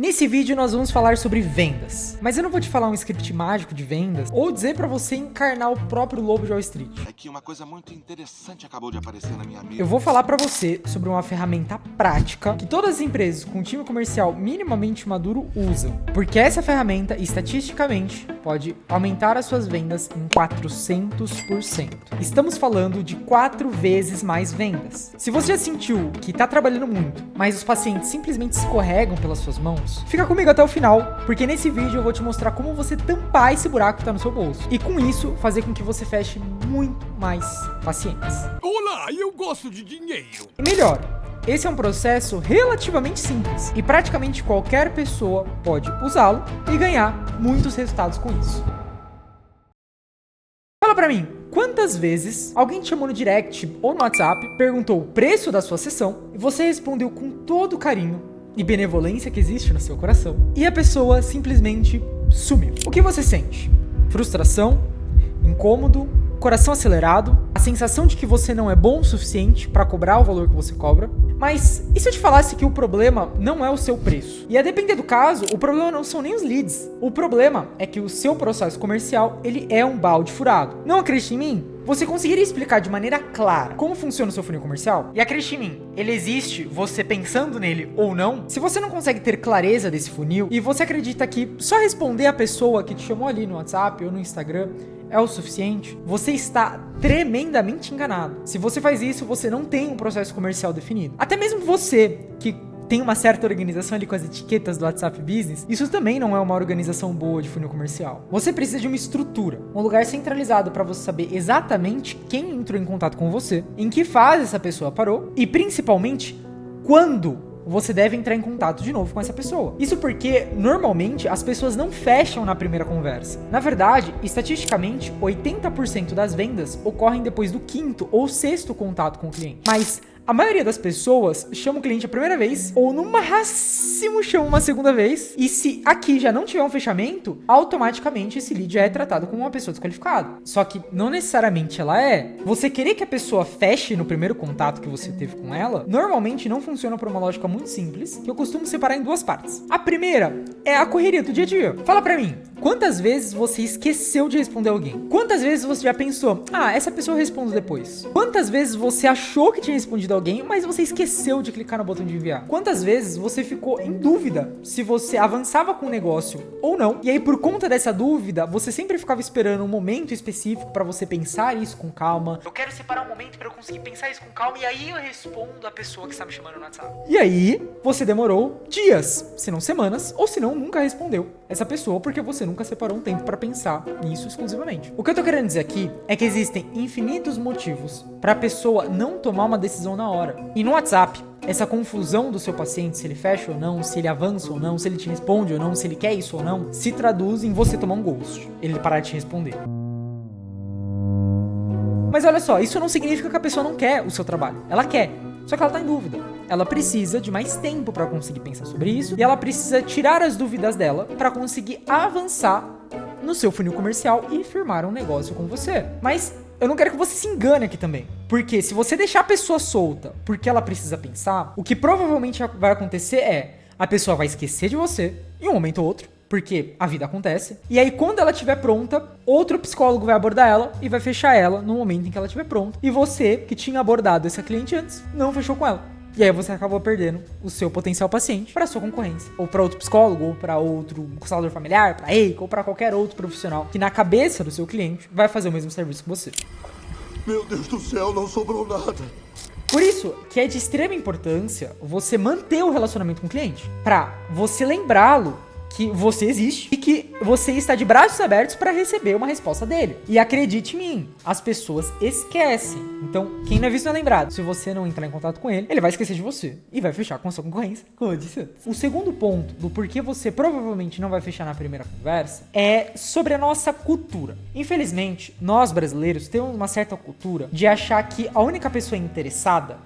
Nesse vídeo nós vamos falar sobre vendas, mas eu não vou te falar um script mágico de vendas ou dizer para você encarnar o próprio lobo de Wall Street. É que uma coisa muito interessante acabou de aparecer na minha mira. Eu vou falar para você sobre uma ferramenta prática que todas as empresas com time comercial minimamente maduro usam, porque essa ferramenta, estatisticamente, pode aumentar as suas vendas em 400%. Estamos falando de 4 vezes mais vendas. Se você já sentiu que está trabalhando muito, mas os pacientes simplesmente escorregam pelas suas mãos, fica comigo até o final, porque nesse vídeo eu vou te mostrar como você tampar esse buraco que está no seu bolso e com isso fazer com que você feche muito mais pacientes. Olá, eu gosto de dinheiro. E melhor, esse é um processo relativamente simples e praticamente qualquer pessoa pode usá-lo e ganhar muitos resultados com isso. Fala pra mim, quantas vezes alguém te chamou no direct ou no WhatsApp, perguntou o preço da sua sessão e você respondeu com todo o carinho e benevolência que existe no seu coração e a pessoa simplesmente sumiu? O que você sente? Frustração? Incômodo? Coração acelerado? A sensação de que você não é bom o suficiente para cobrar o valor que você cobra? Mas e se eu te falasse que o problema não é o seu preço? E a depender do caso, o problema não são nem os leads. O problema é que o seu processo comercial, ele é um balde furado. Não acredita em mim? Você conseguiria explicar de maneira clara como funciona o seu funil comercial? E acredite em mim, ele existe você pensando nele ou não? Se você não consegue ter clareza desse funil e você acredita que só responder a pessoa que te chamou ali no WhatsApp ou no Instagram é o suficiente, você está tremendamente enganado. Se você faz isso, você não tem um processo comercial definido. Até mesmo você que tem uma certa organização ali com as etiquetas do WhatsApp Business, isso também não é uma organização boa de funil comercial. Você precisa de uma estrutura, um lugar centralizado para você saber exatamente quem entrou em contato com você, em que fase essa pessoa parou e principalmente quando você deve entrar em contato de novo com essa pessoa. Isso porque, normalmente, as pessoas não fecham na primeira conversa. Na verdade, estatisticamente, 80% das vendas ocorrem depois do 5º ou 6º contato com o cliente. Mas a maioria das pessoas chama o cliente a primeira vez, ou no máximo chama uma segunda vez, e se aqui já não tiver um fechamento, automaticamente esse lead já é tratado como uma pessoa desqualificada. Só que não necessariamente ela é. Você querer que a pessoa feche no primeiro contato que você teve com ela, normalmente não funciona por uma lógica muito simples, que eu costumo separar em 2 partes. A primeira é a correria do dia a dia. Fala pra mim, quantas vezes você esqueceu de responder alguém? Quantas vezes você já pensou, essa pessoa eu respondo depois? Quantas vezes você achou que tinha respondido alguém, mas você esqueceu de clicar no botão de enviar? Quantas vezes você ficou em dúvida se você avançava com o negócio ou não? E aí, por conta dessa dúvida, você sempre ficava esperando um momento específico pra você pensar isso com calma. Eu quero separar um momento pra eu conseguir pensar isso com calma e aí eu respondo a pessoa que está me chamando no WhatsApp. E aí, você demorou dias, se não semanas, ou se não, nunca respondeu essa pessoa porque você nunca separou um tempo pra pensar nisso exclusivamente. O que eu tô querendo dizer aqui é que existem infinitos motivos pra pessoa não tomar uma decisão na hora. E no WhatsApp, essa confusão do seu paciente, se ele fecha ou não, se ele avança ou não, se ele te responde ou não, se ele quer isso ou não, se traduz em você tomar um ghost, ele parar de te responder. Mas olha só, isso não significa que a pessoa não quer o seu trabalho. Ela quer, só que ela tá em dúvida. Ela precisa de mais tempo para conseguir pensar sobre isso e ela precisa tirar as dúvidas dela para conseguir avançar no seu funil comercial e firmar um negócio com você. Mas eu não quero que você se engane aqui também. Porque se você deixar a pessoa solta porque ela precisa pensar, o que provavelmente vai acontecer é a pessoa vai esquecer de você em um momento ou outro, porque a vida acontece. E aí, quando ela estiver pronta, outro psicólogo vai abordar ela e vai fechar ela no momento em que ela estiver pronta. E você, que tinha abordado essa cliente antes, não fechou com ela. E aí você acabou perdendo o seu potencial paciente para sua concorrência, ou para outro psicólogo, ou para outro constelador familiar, para EIC, ou para qualquer outro profissional que na cabeça do seu cliente vai fazer o mesmo serviço que você. Meu Deus do céu, não sobrou nada. Por isso que é de extrema importância você manter o relacionamento com o cliente, para você lembrá-lo que você existe e que você está de braços abertos para receber uma resposta dele. E acredite em mim, as pessoas esquecem. Então, quem não é visto não é lembrado. Se você não entrar em contato com ele, ele vai esquecer de você e vai fechar com a sua concorrência, como eu disse antes. O segundo ponto do porquê você provavelmente não vai fechar na primeira conversa é sobre a nossa cultura. Infelizmente, nós brasileiros temos uma certa cultura de achar que a única pessoa interessada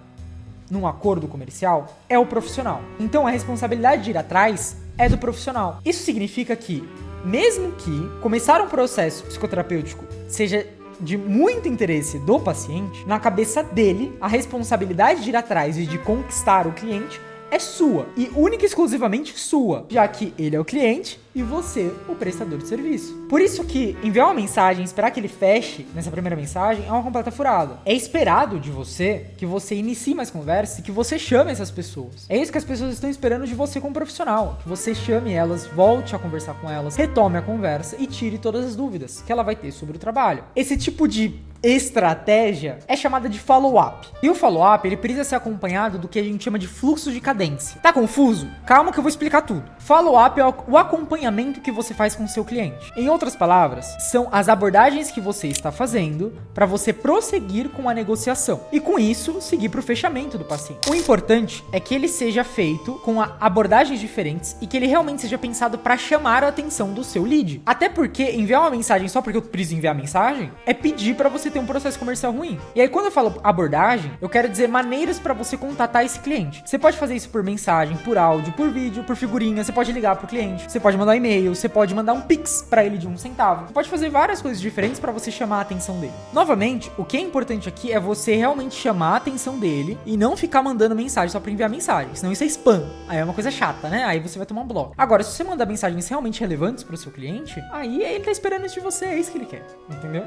num acordo comercial é o profissional. Então, a responsabilidade de ir atrás é do profissional. Isso significa que, mesmo que começar um processo psicoterapêutico seja de muito interesse do paciente, na cabeça dele, a responsabilidade de ir atrás e de conquistar o cliente é sua e única e exclusivamente sua, já que ele é o cliente e você o prestador de serviço. Por isso que enviar uma mensagem e esperar que ele feche nessa primeira mensagem é uma completa furada. É esperado de você que você inicie mais conversas e que você chame essas pessoas. É isso que as pessoas estão esperando de você como profissional, que você chame elas, volte a conversar com elas, retome a conversa e tire todas as dúvidas que ela vai ter sobre o trabalho. Esse tipo de estratégia é chamada de follow-up. E o follow-up, ele precisa ser acompanhado do que a gente chama de fluxo de cadência. Tá confuso? Calma que eu vou explicar tudo. Follow-up é o acompanhamento que você faz com o seu cliente. Em outras palavras, são as abordagens que você está fazendo para você prosseguir com a negociação e com isso seguir para o fechamento do paciente. O importante é que ele seja feito com abordagens diferentes e que ele realmente seja pensado para chamar a atenção do seu lead. Até porque enviar uma mensagem só porque eu preciso enviar a mensagem é pedir para você ter um processo comercial ruim. E aí quando eu falo abordagem, eu quero dizer maneiras para você contatar esse cliente. Você pode fazer isso por mensagem, por áudio, por vídeo, por figurinha, você pode ligar pro cliente, você pode mandar e-mail, você pode mandar um pix para ele de 1 centavo. Você pode fazer várias coisas diferentes para você chamar a atenção dele. Novamente, o que é importante aqui é você realmente chamar a atenção dele e não ficar mandando mensagem só para enviar mensagem, senão isso é spam. Aí é uma coisa chata, né? Aí você vai tomar um bloco. Agora, se você mandar mensagens realmente relevantes pro seu cliente, aí ele tá esperando isso de você, é isso que ele quer, entendeu?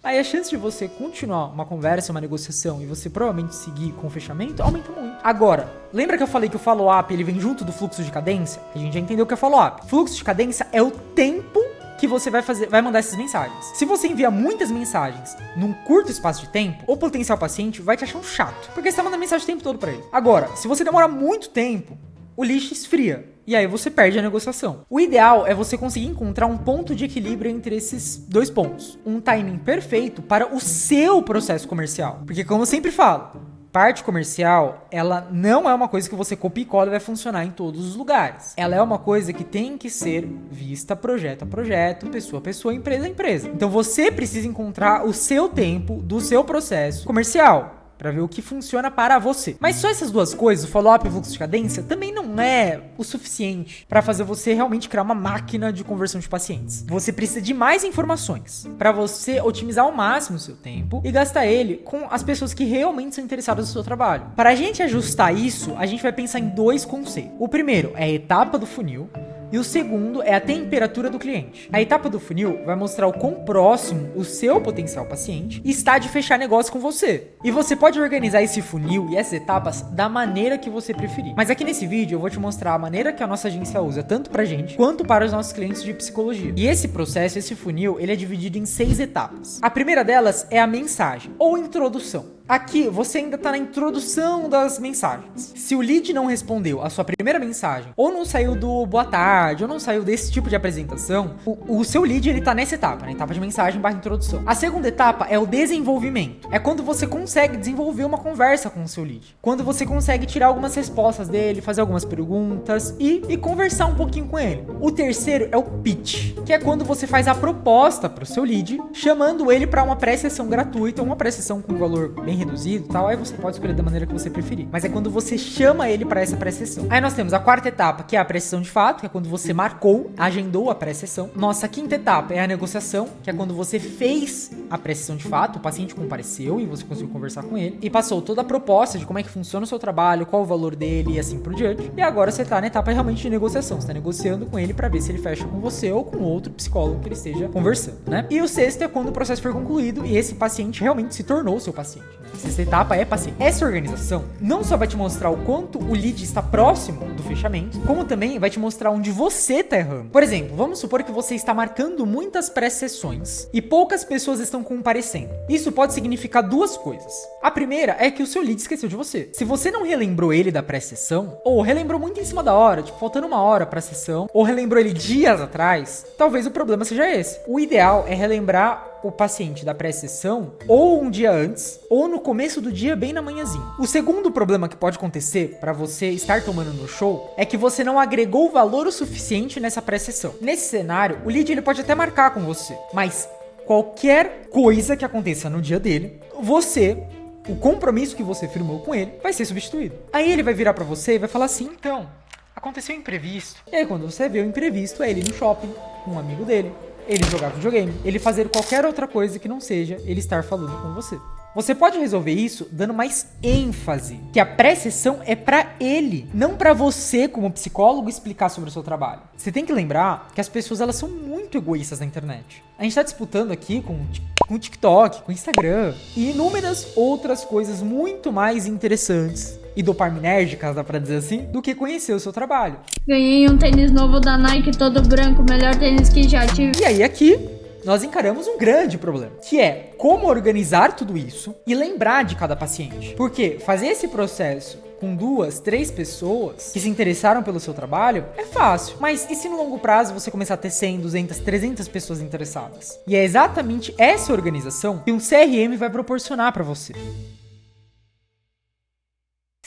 Aí a chance de você continuar uma conversa, uma negociação e você provavelmente seguir com o fechamento aumenta muito. Agora, lembra que eu falei que o follow-up ele vem junto do fluxo de cadência? A gente já entendeu o que é follow-up. Fluxo de cadência é o tempo que você vai mandar essas mensagens. Se você envia muitas mensagens num curto espaço de tempo, o potencial paciente vai te achar um chato, porque você tá mandando mensagem o tempo todo pra ele. Agora, se você demora muito tempo, o lixo esfria. E aí você perde a negociação. O ideal é você conseguir encontrar um ponto de equilíbrio entre esses dois pontos. Um timing perfeito para o seu processo comercial. Porque como eu sempre falo, parte comercial, ela não é uma coisa que você copia e cola e vai funcionar em todos os lugares. Ela é uma coisa que tem que ser vista projeto a projeto, pessoa a pessoa, empresa a empresa. Então você precisa encontrar o seu tempo do seu processo comercial para ver o que funciona para você. Mas só essas duas coisas, o follow-up e o fluxo de cadência, também não é o suficiente para fazer você realmente criar uma máquina de conversão de pacientes. Você precisa de mais informações para você otimizar ao máximo o seu tempo e gastar ele com as pessoas que realmente são interessadas no seu trabalho. Para a gente ajustar isso, a gente vai pensar em dois conceitos. O primeiro é a etapa do funil, e o segundo é a temperatura do cliente. A etapa do funil vai mostrar o quão próximo o seu potencial paciente está de fechar negócio com você. E você pode organizar esse funil e essas etapas da maneira que você preferir. Mas aqui nesse vídeo eu vou te mostrar a maneira que a nossa agência usa, tanto pra gente quanto para os nossos clientes de psicologia. E esse processo, esse funil, ele é dividido em 6 etapas. A primeira delas é a mensagem, ou introdução. Aqui, você ainda tá na introdução das mensagens. Se o lead não respondeu a sua primeira mensagem, ou não saiu do boa tarde, ou não saiu desse tipo de apresentação, o seu lead, ele tá nessa etapa, na etapa de mensagem / introdução. A segunda etapa é o desenvolvimento. É quando você consegue desenvolver uma conversa com o seu lead. Quando você consegue tirar algumas respostas dele, fazer algumas perguntas e conversar um pouquinho com ele. O terceiro é o pitch, que é quando você faz a proposta pro seu lead, chamando ele para uma pré-sessão gratuita, uma pré-sessão com valor bem reduzido e tal, aí você pode escolher da maneira que você preferir. Mas é quando você chama ele para essa pré-sessão. Aí nós temos a quarta etapa, que é a pré-sessão de fato, que é quando você marcou, agendou a pré-sessão. Nossa quinta etapa é a negociação, que é quando você fez a pré-sessão de fato, o paciente compareceu e você conseguiu conversar com ele e passou toda a proposta de como é que funciona o seu trabalho, qual o valor dele e assim por diante. E agora você tá na etapa realmente de negociação, você tá negociando com ele para ver se ele fecha com você ou com outro psicólogo que ele esteja conversando, né? E o sexto é quando o processo for concluído e esse paciente realmente se tornou seu paciente, né? Essa etapa é paciente. Essa organização não só vai te mostrar o quanto o lead está próximo do fechamento, como também vai te mostrar onde você tá errando. Por exemplo, vamos supor que você está marcando muitas pré-sessões e poucas pessoas estão comparecendo. Isso pode significar duas coisas. A primeira é que o seu lead esqueceu de você. Se você não relembrou ele da pré-sessão, ou relembrou muito em cima da hora, tipo, faltando uma hora pra sessão, ou relembrou ele dias atrás, talvez o problema seja esse. O ideal é relembrar o paciente da pré-sessão ou um dia antes, ou no começo do dia, bem na manhãzinha. O segundo problema que pode acontecer para você estar tomando no show é que você não agregou valor o suficiente nessa pré-sessão. Nesse cenário, o lead ele pode até marcar com você, mas qualquer coisa que aconteça no dia dele, o compromisso que você firmou com ele vai ser substituído. Aí ele vai virar para você e vai falar assim: então, aconteceu um imprevisto. E aí quando você vê o imprevisto, é ele no shopping com um amigo dele, ele jogar videogame, ele fazer qualquer outra coisa que não seja ele estar falando com você. Você pode resolver isso dando mais ênfase, que a pré-sessão é pra ele, não pra você como psicólogo explicar sobre o seu trabalho. Você tem que lembrar que as pessoas elas são muito egoístas na internet. A gente tá disputando aqui com o TikTok, com o Instagram e inúmeras outras coisas muito mais interessantes e dopaminérgicas, dá pra dizer assim, do que conhecer o seu trabalho. Ganhei um tênis novo da Nike, todo branco, melhor tênis que já tive. E aí aqui, nós encaramos um grande problema, que é como organizar tudo isso e lembrar de cada paciente. Porque fazer esse processo com 2, 3 pessoas que se interessaram pelo seu trabalho é fácil. Mas e se no longo prazo você começar a ter 100, 200, 300 pessoas interessadas? E é exatamente essa organização que um CRM vai proporcionar para você.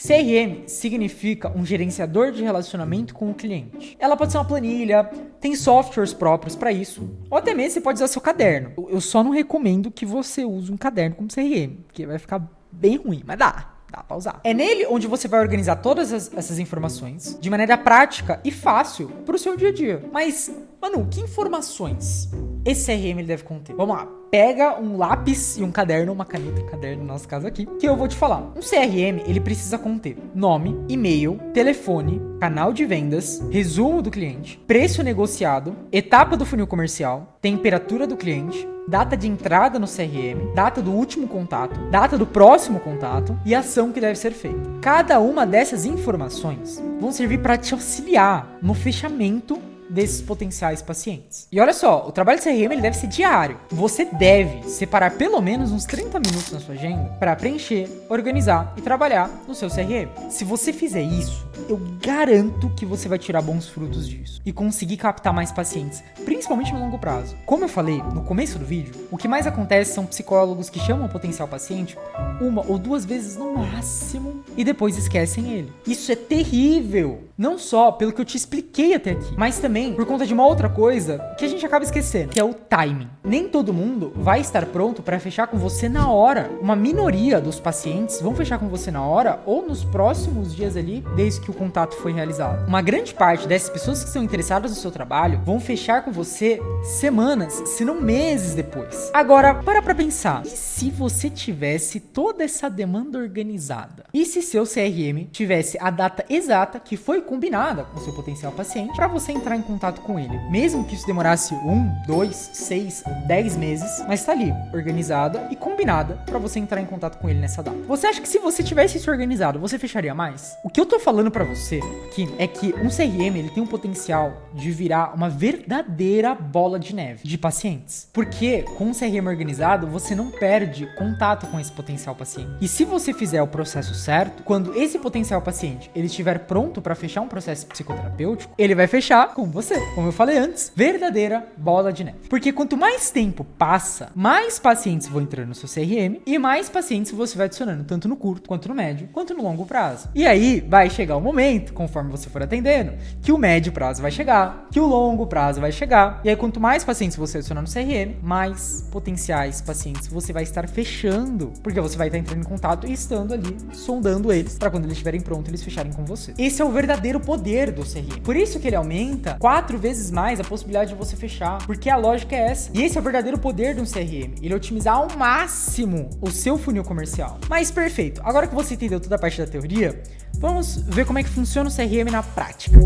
CRM significa um gerenciador de relacionamento com o cliente. Ela pode ser uma planilha, tem softwares próprios para isso, ou até mesmo você pode usar seu caderno. Eu só não recomendo que você use um caderno como CRM, porque vai ficar bem ruim, mas dá pra usar. É nele onde você vai organizar todas essas informações de maneira prática e fácil pro seu dia a dia. Mas, Manu, que informações esse CRM ele deve conter? Vamos lá. Pega um lápis e um caderno, uma caneta e caderno, no nosso caso aqui, que eu vou te falar. Um CRM, ele precisa conter nome, e-mail, telefone, canal de vendas, resumo do cliente, preço negociado, etapa do funil comercial, temperatura do cliente, data de entrada no CRM, data do último contato, data do próximo contato e ação que deve ser feita. Cada uma dessas informações vão servir para te auxiliar no fechamento desses potenciais pacientes. E olha só, o trabalho de CRM ele deve ser diário. Você deve separar pelo menos uns 30 minutos na sua agenda para preencher, organizar e trabalhar no seu CRM. Se você fizer isso, eu garanto que você vai tirar bons frutos disso e conseguir captar mais pacientes, principalmente no longo prazo. Como eu falei no começo do vídeo, o que mais acontece são psicólogos que chamam o potencial paciente 1 ou 2 vezes no máximo e depois esquecem ele. Isso é terrível! Não só pelo que eu te expliquei até aqui, mas também por conta de uma outra coisa que a gente acaba esquecendo, que é o timing. Nem todo mundo vai estar pronto para fechar com você na hora. Uma minoria dos pacientes vão fechar com você na hora ou nos próximos dias ali, desde que o contato foi realizado. Uma grande parte dessas pessoas que estão interessadas no seu trabalho vão fechar com você semanas, se não meses depois. Agora, para pra pensar. E se você tivesse toda essa demanda organizada? E se seu CRM tivesse a data exata que foi combinada com o seu potencial paciente para você entrar em contato com ele? Mesmo que isso demorasse 1, 2, 6, 10 meses, mas tá ali, organizada e combinada para você entrar em contato com ele nessa data. Você acha que se você tivesse isso organizado, você fecharia mais? O que eu tô falando para você aqui é que um CRM ele tem um potencial de virar uma verdadeira bola de neve de pacientes. Porque com um CRM organizado, você não perde contato com esse potencial paciente. E se você fizer o processo certo, quando esse potencial paciente ele estiver pronto para fechar um processo psicoterapêutico, ele vai fechar com você. Como eu falei antes, verdadeira bola de neve. Porque quanto mais tempo passa, mais pacientes vão entrando no seu CRM e mais pacientes você vai adicionando, tanto no curto, quanto no médio, quanto no longo prazo. E aí vai chegar o momento, conforme você for atendendo, que o médio prazo vai chegar, que o longo prazo vai chegar. E aí quanto mais pacientes você adicionar no CRM, mais potenciais pacientes você vai estar fechando, porque você vai estar entrando em contato e estando ali, sondando eles, para quando eles estiverem prontos, eles fecharem com você. Esse é o verdadeiro poder do CRM. Por isso que ele aumenta 4 vezes mais a possibilidade de você fechar, porque a lógica é essa. E esse é o verdadeiro poder de um CRM. Ele otimizar ao máximo o seu funil comercial. Mas perfeito. Agora que você entendeu toda a parte da teoria, vamos ver como é que funciona o CRM na prática.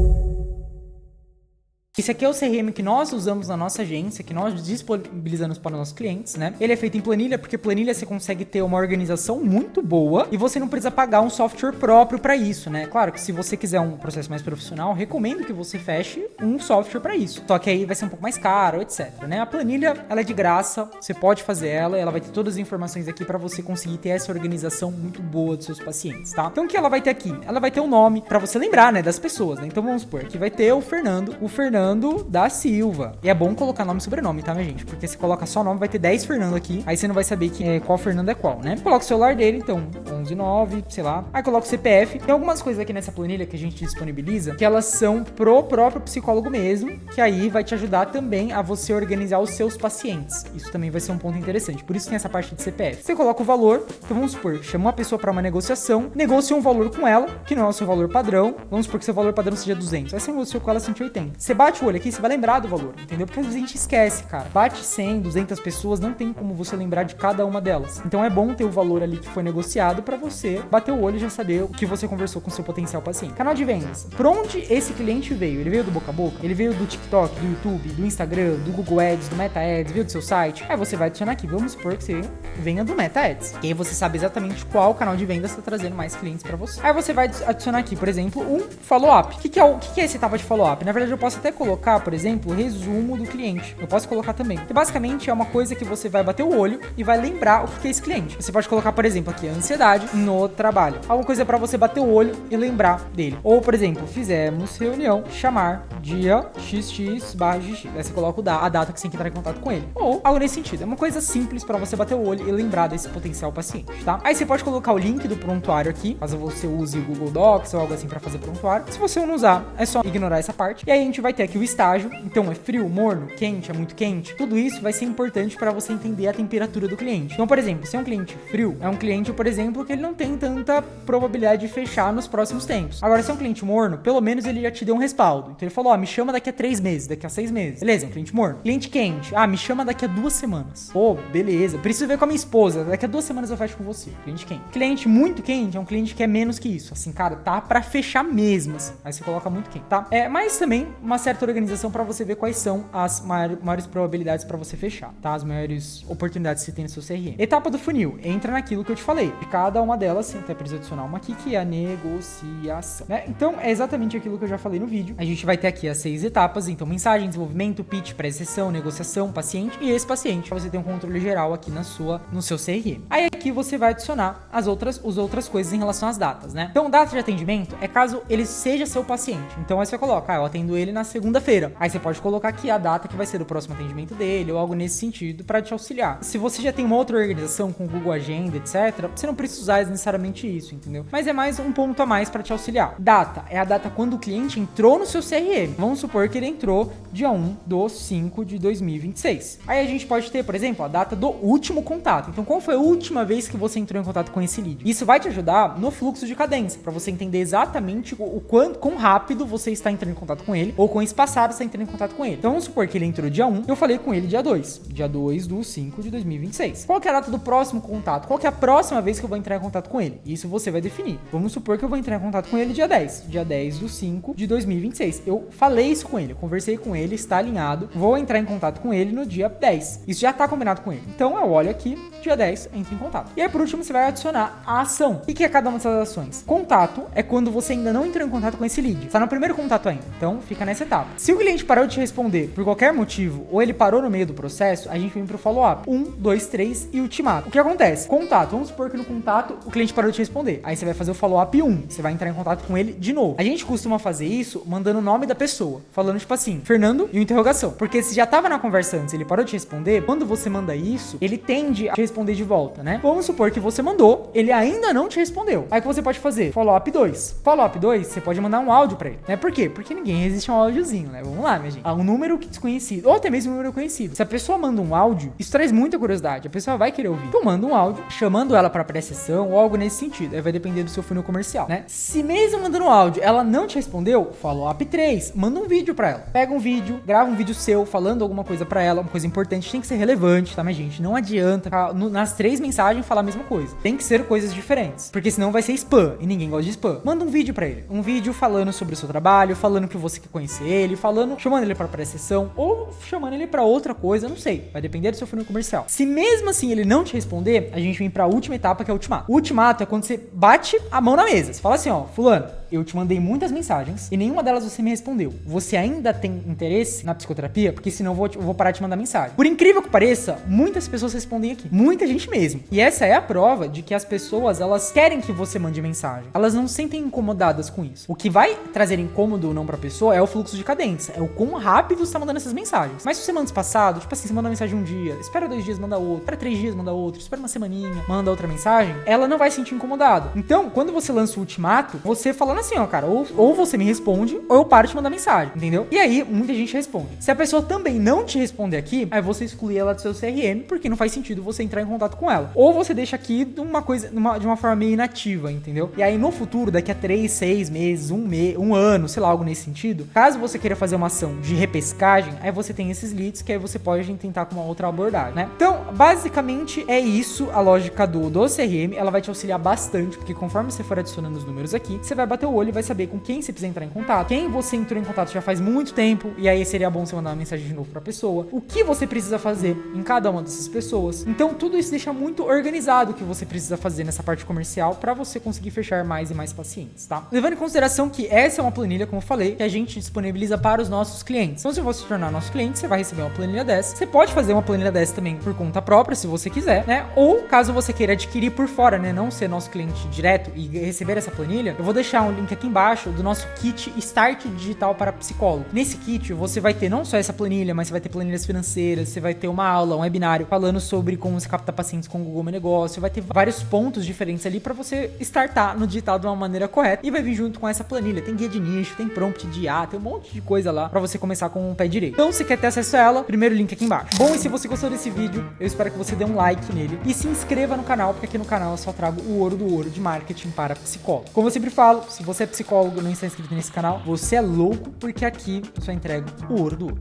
Esse aqui é o CRM que nós usamos na nossa agência, que nós disponibilizamos para os nossos clientes, né? Ele é feito em planilha, porque planilha você consegue ter uma organização muito boa e você não precisa pagar um software próprio para isso, né? Claro que se você quiser um processo mais profissional, recomendo que você feche um software para isso. Só que aí vai ser um pouco mais caro, etc, né? A planilha, ela é de graça, você pode fazer ela vai ter todas as informações aqui para você conseguir ter essa organização muito boa dos seus pacientes, tá? Então o que ela vai ter aqui? Ela vai ter um nome para você lembrar, né, das pessoas, né? Então vamos supor que vai ter o Fernando da Silva. E é bom colocar nome e sobrenome, tá, minha gente? Porque se coloca só nome, vai ter 10 Fernando aqui. Aí você não vai saber qual Fernando é qual, né? Coloca o celular dele, então, 119, sei lá. Aí coloca o CPF. Tem algumas coisas aqui nessa planilha que a gente disponibiliza que elas são pro próprio psicólogo mesmo, que aí vai te ajudar também a você organizar os seus pacientes. Isso também vai ser um ponto interessante. Por isso tem essa parte de CPF. Você coloca o valor. Então vamos supor, chamou uma pessoa para uma negociação, negocia um valor com ela, que não é o seu valor padrão. Vamos supor que seu valor padrão seja 200. Aí você negociou com ela 180. Você bate bate o olho aqui, você vai lembrar do valor, entendeu? Porque às vezes a gente esquece, cara. Bate 100, 200 pessoas, não tem como você lembrar de cada uma delas. Então é bom ter o valor ali que foi negociado pra você bater o olho e já saber o que você conversou com o seu potencial paciente. Canal de vendas. Por onde esse cliente veio? Ele veio do boca a boca? Ele veio do TikTok, do YouTube, do Instagram, do Google Ads, do Meta Ads, veio do seu site? Aí você vai adicionar aqui. Vamos supor que você venha do Meta Ads. E aí você sabe exatamente qual canal de vendas está trazendo mais clientes pra você. Aí você vai adicionar aqui, por exemplo, um follow-up. O que é essa etapa de follow-up? Na verdade, eu posso até colocar, por exemplo, o resumo do cliente. Eu posso colocar também. Que basicamente é uma coisa que você vai bater o olho e vai lembrar o que é esse cliente. Você pode colocar, por exemplo, aqui, ansiedade no trabalho. Alguma coisa pra você bater o olho e lembrar dele. Ou, por exemplo, fizemos reunião, chamar dia XX/XX. Aí você coloca a data que você tem que entrar em contato com ele. Ou algo nesse sentido. É uma coisa simples pra você bater o olho e lembrar desse potencial paciente, tá? Aí você pode colocar o link do prontuário aqui, caso você use o Google Docs ou algo assim pra fazer prontuário. Se você não usar, é só ignorar essa parte. E aí a gente vai ter aqui o estágio. Então é frio, morno, quente, é muito quente. Tudo isso vai ser importante pra você entender a temperatura do cliente. Então, por exemplo, se é um cliente frio, é um cliente, por exemplo, que ele não tem tanta probabilidade de fechar nos próximos tempos. Agora, se é um cliente morno, pelo menos ele já te deu um respaldo. Então ele falou, ó, me chama daqui a 3 meses, daqui a 6 meses. Beleza, é um cliente morno. Cliente quente, me chama daqui a 2 semanas. Pô, beleza. Preciso ver com a minha esposa. Daqui a 2 semanas eu fecho com você. Cliente quente. Cliente muito quente é um cliente que é menos que isso. Assim, cara, tá pra fechar mesmo, assim. Aí você coloca muito quente, tá? Mas também uma certa organização pra você ver quais são as maiores probabilidades pra você fechar, tá? As maiores oportunidades que você tem no seu CRM. Etapa do funil. Entra naquilo que eu te falei. E cada uma delas, até preciso adicionar uma aqui, que é a negociação, né? Então, é exatamente aquilo que eu já falei no vídeo. A gente vai ter aqui as 6 etapas. Então, mensagem, desenvolvimento, pitch, pré-sessão, negociação, paciente e esse paciente. Pra você ter um controle geral aqui no seu CRM. Aí aqui você vai adicionar as outras coisas em relação às datas, né? Então, data de atendimento é caso ele seja seu paciente. Então, aí você coloca, eu atendo ele na segunda-feira. Aí você pode colocar aqui a data que vai ser o próximo atendimento dele ou algo nesse sentido pra te auxiliar. Se você já tem uma outra organização com Google Agenda, etc., você não precisa usar necessariamente isso, entendeu? Mas é mais um ponto a mais pra te auxiliar. Data é a data quando o cliente entrou no seu CRM. Vamos supor que ele entrou dia 1/5/2026. Aí a gente pode ter, por exemplo, a data do último contato. Então, qual foi a última vez que você entrou em contato com esse lead? Isso vai te ajudar no fluxo de cadência, pra você entender exatamente quão rápido você está entrando em contato com ele, ou quão espaçado você está entrando em contato com ele. Então, vamos supor que ele entrou dia 1, eu falei com ele dia 2. Dia 2/5/2026. Qual que é a data do próximo contato? Qual que é a próxima vez que eu vou entrar em contato com ele? Isso você vai definir. Vamos supor que eu vou entrar em contato com ele dia 10. Dia 10/5/2026. Eu falei isso com ele, eu conversei com ele, está alinhado. Vou entrar em contato com ele no dia 10. Isso já está combinado com ele. Então, eu olho aqui, dia 10, entro em contato. E aí, por último, você vai adicionar a ação. O que é cada uma dessas ações? Contato é quando você ainda não entrou em contato com esse lead. Está no primeiro contato ainda. Então, fica nessa etapa. Se o cliente parou de te responder por qualquer motivo, ou ele parou no meio do processo, a gente vem pro follow-up. 1, 2, 3 e ultimato. O que acontece? Contato. Vamos supor que no contato o cliente parou de te responder. Aí você vai fazer o follow-up 1. Você vai entrar em contato com ele de novo. A gente costuma fazer isso mandando o nome da pessoa. Falando tipo assim, Fernando e uma interrogação. Porque se já tava na conversa antes, ele parou de te responder, quando você manda isso, ele tende a te responder de volta, né? Vamos supor que você mandou, ele ainda não te respondeu. Aí o que você pode fazer? Follow-up 2. Follow-up 2, você pode mandar um áudio pra ele, né? Por quê? Porque ninguém resiste a um áudiozinho, né? Vamos lá, minha gente. Um número desconhecido, ou até mesmo um número conhecido. Se a pessoa manda um áudio, isso traz muita curiosidade. A pessoa vai querer ouvir. Então manda um áudio, chamando ela pra pré-sessão ou algo nesse sentido. Aí vai depender do seu funil comercial, né? Se mesmo mandando um áudio, ela não te respondeu, follow-up 3. Manda um vídeo pra ela. Pega um vídeo, grava um vídeo seu falando alguma coisa pra ela, uma coisa importante, tem que ser relevante, tá, minha gente? Não adianta nas 3 mensagens falar a mesma coisa. Tem que ser coisas diferentes, porque senão vai ser spam, e ninguém gosta de spam. Manda um vídeo pra ele. Um vídeo falando sobre o seu trabalho, falando que você quer conhecer ele, chamando ele pra pré-sessão, ou chamando ele pra outra coisa, não sei. Vai depender do seu funil comercial. Se mesmo assim ele não te responder, a gente vem pra última etapa, que é o ultimato. O ultimato é quando você bate a mão na mesa. Você fala assim, ó, fulano, eu te mandei muitas mensagens e nenhuma delas você me respondeu. Você ainda tem interesse na psicoterapia? Porque senão eu vou parar de mandar mensagem. Por incrível que pareça, muitas pessoas respondem aqui. Muita gente mesmo. E essa é a prova de que as pessoas, elas querem que você mande mensagem. Elas não se sentem incomodadas com isso. O que vai trazer incômodo ou não pra pessoa é o fluxo de cadência. É o quão rápido você tá mandando essas mensagens. Mas se você manda espaçado, tipo assim, você manda uma mensagem um dia, espera 2 dias, manda outro, espera 3 dias, manda outro, espera uma semaninha, manda outra mensagem, ela não vai se sentir incomodada. Então, quando você lança o ultimato, você fala, funciona assim, ó, cara. Ou você me responde, ou eu paro de mandar mensagem, entendeu? E aí, muita gente responde. Se a pessoa também não te responder aqui, aí você exclui ela do seu CRM, porque não faz sentido você entrar em contato com ela. Ou você deixa aqui de uma forma meio inativa, entendeu? E aí, no futuro, daqui a 3, 6 meses, um ano, sei lá, algo nesse sentido, caso você queira fazer uma ação de repescagem, aí você tem esses leads que aí você pode tentar com uma outra abordagem, né? Então, basicamente é isso a lógica do CRM. Ela vai te auxiliar bastante, porque conforme você for adicionando os números aqui, você vai bater o olho e vai saber com quem você precisa entrar em contato, quem você entrou em contato já faz muito tempo, e aí seria bom você mandar uma mensagem de novo pra pessoa, o que você precisa fazer em cada uma dessas pessoas. Então, tudo isso deixa muito organizado o que você precisa fazer nessa parte comercial pra você conseguir fechar mais e mais pacientes, tá? Levando em consideração que essa é uma planilha, como eu falei, que a gente disponibiliza para os nossos clientes. Então, se você se tornar nosso cliente, você vai receber uma planilha dessa. Você pode fazer uma planilha dessa também por conta própria, se você quiser, né? Ou caso você queira adquirir por fora, né? Não ser nosso cliente direto e receber essa planilha, eu vou deixar um link aqui embaixo do nosso kit Start Digital para Psicólogo. Nesse kit, você vai ter não só essa planilha, mas você vai ter planilhas financeiras, você vai ter uma aula, um webinário falando sobre como você capta pacientes com o Google Meu Negócio, vai ter vários pontos diferentes ali para você startar no digital de uma maneira correta e vai vir junto com essa planilha. Tem guia de nicho, tem prompt de IA, tem um monte de coisa lá para você começar com o pé direito. Então, se quer ter acesso a ela, primeiro link aqui embaixo. Bom, e se você gostou desse vídeo, eu espero que você dê um like nele e se inscreva no canal, porque aqui no canal eu só trago o ouro do ouro de marketing para psicólogo. Como eu sempre falo, se você é psicólogo e não está inscrito nesse canal, você é louco, porque aqui eu só entrego o ouro do ouro.